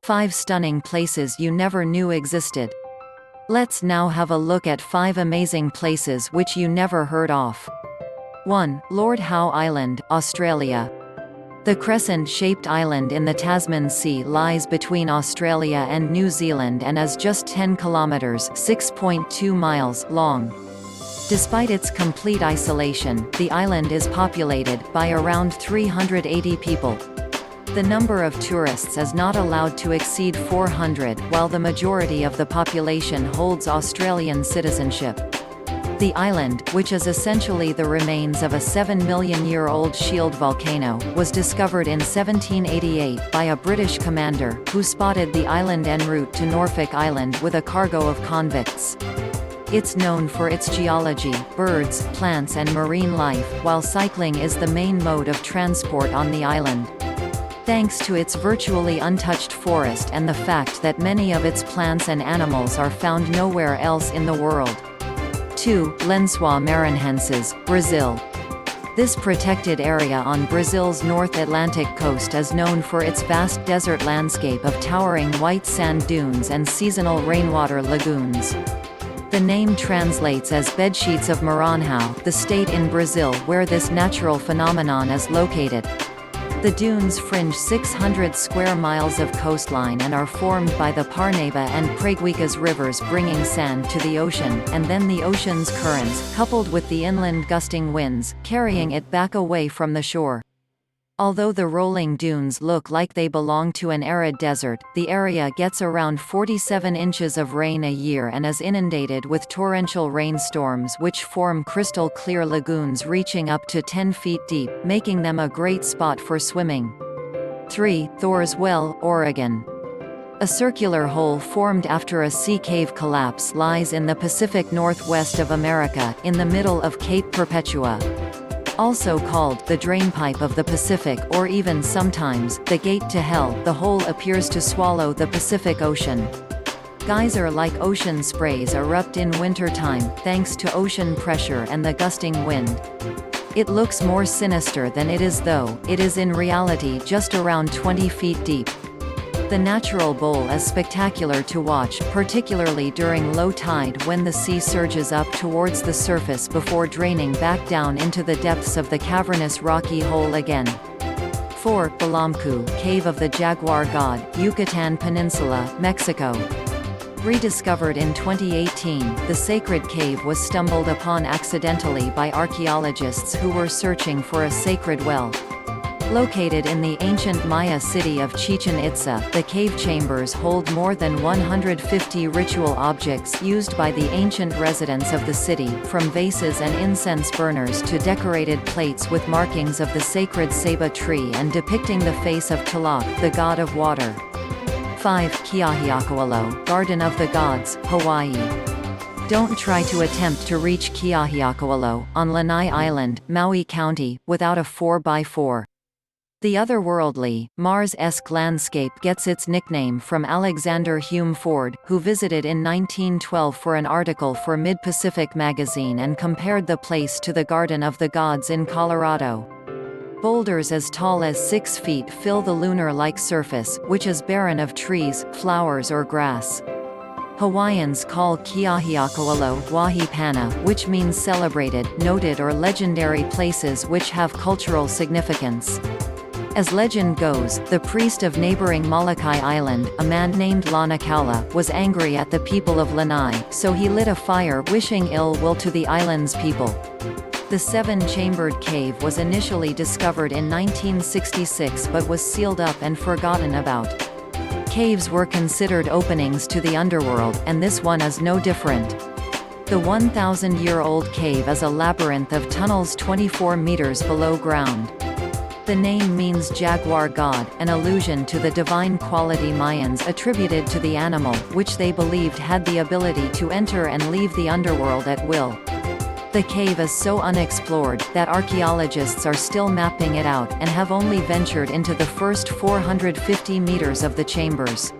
5 stunning places you never knew existed. Let's now have a look at 5 amazing places which you never heard of. 1. Lord Howe Island, Australia. The crescent-shaped island in the Tasman Sea lies between Australia and New Zealand and is just 10 kilometres (6.2 miles) long. Despite its complete isolation, the island is populated by around 380 people. The number of tourists is not allowed to exceed 400, while the majority of the population holds Australian citizenship. The island, which is essentially the remains of a 7-million-year-old shield volcano, was discovered in 1788 by a British commander, who spotted the island en route to Norfolk Island with a cargo of convicts. It's known for its geology, birds, plants and marine life, while cycling is the main mode of transport on the island. Thanks to its virtually untouched forest and the fact that many of its plants and animals are found nowhere else in the world. 2. Lençóis Maranhenses, Brazil. This protected area on Brazil's North Atlantic coast is known for its vast desert landscape of towering white sand dunes and seasonal rainwater lagoons. The name translates as bedsheets of Maranhão, the state in Brazil where this natural phenomenon is located. The dunes fringe 600 square miles of coastline and are formed by the Parnaíba and Preguiças rivers bringing sand to the ocean, and then the ocean's currents, coupled with the inland gusting winds, carrying it back away from the shore. Although the rolling dunes look like they belong to an arid desert, the area gets around 47 inches of rain a year and is inundated with torrential rainstorms which form crystal-clear lagoons reaching up to 10 feet deep, making them a great spot for swimming. 3. Thor's Well, Oregon. A circular hole formed after a sea cave collapse lies in the Pacific Northwest of America, in the middle of Cape Perpetua. Also called the drainpipe of the Pacific or even sometimes the gate to hell, the hole appears to swallow the Pacific Ocean. Geyser-like ocean sprays erupt in wintertime, thanks to ocean pressure and the gusting wind. It looks more sinister than it is, though it is in reality just around 20 feet deep. The natural bowl is spectacular to watch, particularly during low tide when the sea surges up towards the surface before draining back down into the depths of the cavernous rocky hole again. 4. Balamku, Cave of the Jaguar God, Yucatán Peninsula, Mexico. Rediscovered in 2018, the sacred cave was stumbled upon accidentally by archaeologists who were searching for a sacred well. Located in the ancient Maya city of Chichen Itza, the cave chambers hold more than 150 ritual objects used by the ancient residents of the city, from vases and incense burners to decorated plates with markings of the sacred ceiba tree and depicting the face of Tlaloc, the god of water. 5. Keahiakawelo, Garden of the Gods, Hawaii. Don't try to attempt to reach Keahiakawelo, on Lanai Island, Maui County, without a 4x4. The otherworldly, Mars-esque landscape gets its nickname from Alexander Hume Ford, who visited in 1912 for an article for Mid-Pacific magazine and compared the place to the Garden of the Gods in Colorado. Boulders as tall as 6 feet fill the lunar-like surface, which is barren of trees, flowers or grass. Hawaiians call Keahiakawelo Wahipana, which means celebrated, noted or legendary places which have cultural significance. As legend goes, the priest of neighboring Molokai Island, a man named Lanakaula, was angry at the people of Lanai, so he lit a fire wishing ill will to the island's people. The 7-chambered cave was initially discovered in 1966 but was sealed up and forgotten about. Caves were considered openings to the underworld, and this one is no different. The 1,000-year-old cave is a labyrinth of tunnels 24 meters below ground. The name means jaguar god, an allusion to the divine quality Mayans attributed to the animal, which they believed had the ability to enter and leave the underworld at will. The cave is so unexplored, that archaeologists are still mapping it out, and have only ventured into the first 450 meters of the chambers.